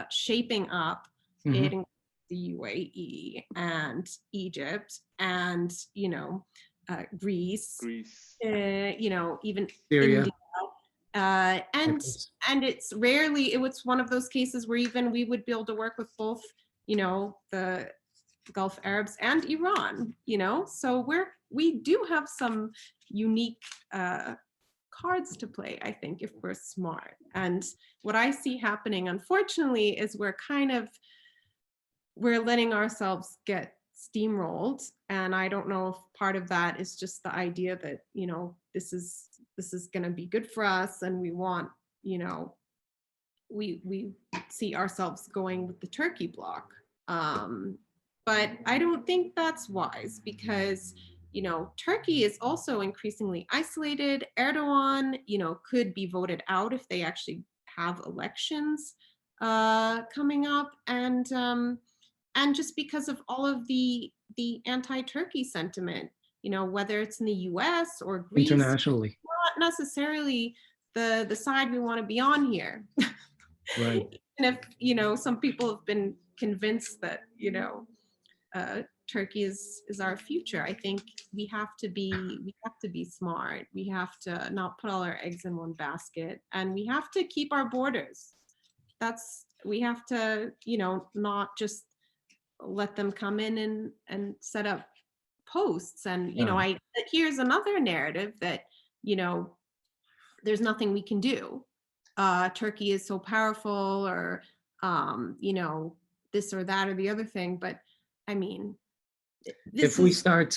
shaping up in the UAE and Egypt and, Greece, even Syria. India. And it's one of those cases where even we would be able to work with both, the Gulf Arabs and Iran, so we do have some unique cards to play, I think, if we're smart. And what I see happening, unfortunately, is we're letting ourselves get steamrolled. And I don't know if part of that is just the idea that, this is going to be good for us, and we want, we see ourselves going with the Turkey bloc. But I don't think that's wise, because, Turkey is also increasingly isolated. Erdogan, could be voted out if they actually have elections coming up. And just because of all of the anti-Turkey sentiment, whether it's in the US or Greece, Internationally. not necessarily the side we want to be on here. Right. And if, some people have been convinced that, Turkey is our future, I think we have to be smart. We have to not put all our eggs in one basket, and we have to keep our borders. We have to, not just let them come in and set up posts. And, here's another narrative that, there's nothing we can do. Turkey is so powerful, or, this or that or the other thing. But I mean, if we start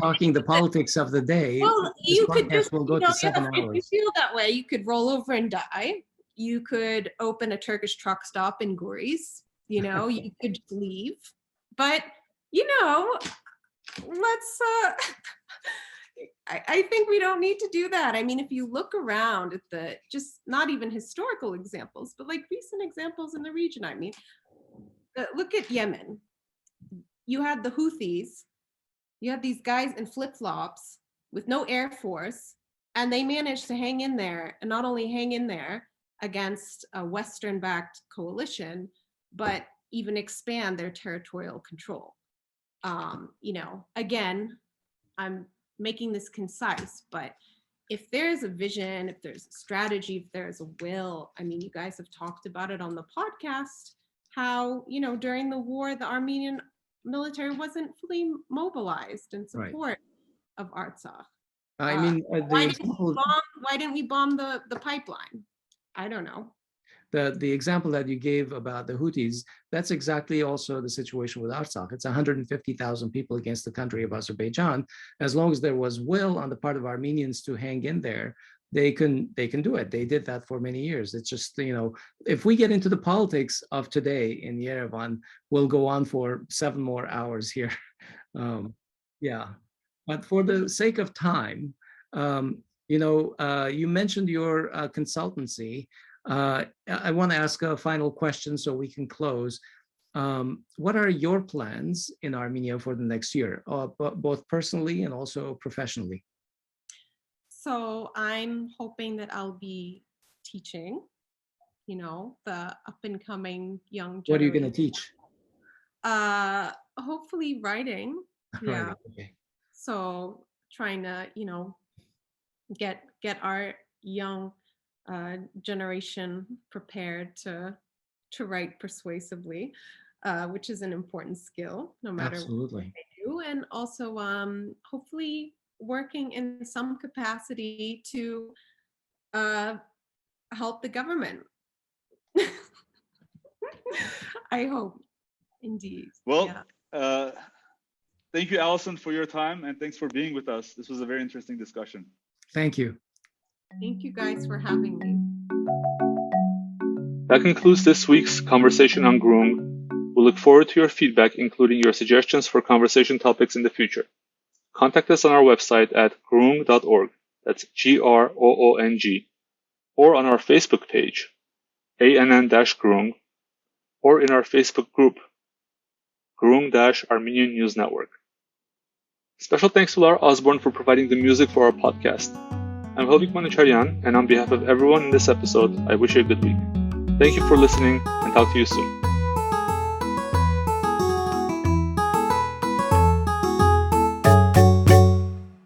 talking the politics of the day, well, you could just will go to 7 hours. If you feel that way, you could roll over and die. You could open a Turkish truck stop in Guri's. You could just leave. But let's. I think we don't need to do that. I mean, if you look around at the just not even historical examples, but like recent examples in the region. I mean, look at Yemen. You had the Houthis, you had these guys in flip-flops with no air force, and they managed to hang in there, and not only hang in there against a Western-backed coalition, but even expand their territorial control. Again, I'm making this concise, but if there's a vision, if there's a strategy, if there's a will, I mean, you guys have talked about it on the podcast, how, during the war, the Armenian military wasn't fully mobilized in support of Artsakh. I mean, why didn't we bomb the pipeline? I don't know. The example that you gave about the Houthis, that's exactly also the situation with Artsakh. It's 150,000 people against the country of Azerbaijan. As long as there was will on the part of Armenians to hang in there, they can do it. They did that for many years. It's just, if we get into the politics of today in Yerevan, we'll go on for 7 more hours here. Yeah, but for the sake of time, you mentioned your consultancy. I want to ask a final question so we can close. What are your plans in Armenia for the next year, both personally and also professionally? So I'm hoping that I'll be teaching, the up and coming young generation. What are you going to teach? Hopefully writing. Yeah. Right, okay. So trying to, get our young generation prepared to write persuasively, which is an important skill, no matter Absolutely. what they do. And also, hopefully working in some capacity to help the government. I hope, indeed. Well, Thank you, Alison, for your time, and thanks for being with us. This was a very interesting discussion. Thank you. Thank you guys for having me. That concludes this week's conversation on Groong. We look forward to your feedback, including your suggestions for conversation topics in the future. Contact us on our website at groong.org, that's Groong, or on our Facebook page, ANN-Groong, or in our Facebook group, Groong-Armenian News Network. Special thanks to Lara Osborne for providing the music for our podcast. I'm Hovik Manucharyan, and on behalf of everyone in this episode, I wish you a good week. Thank you for listening, and talk to you soon.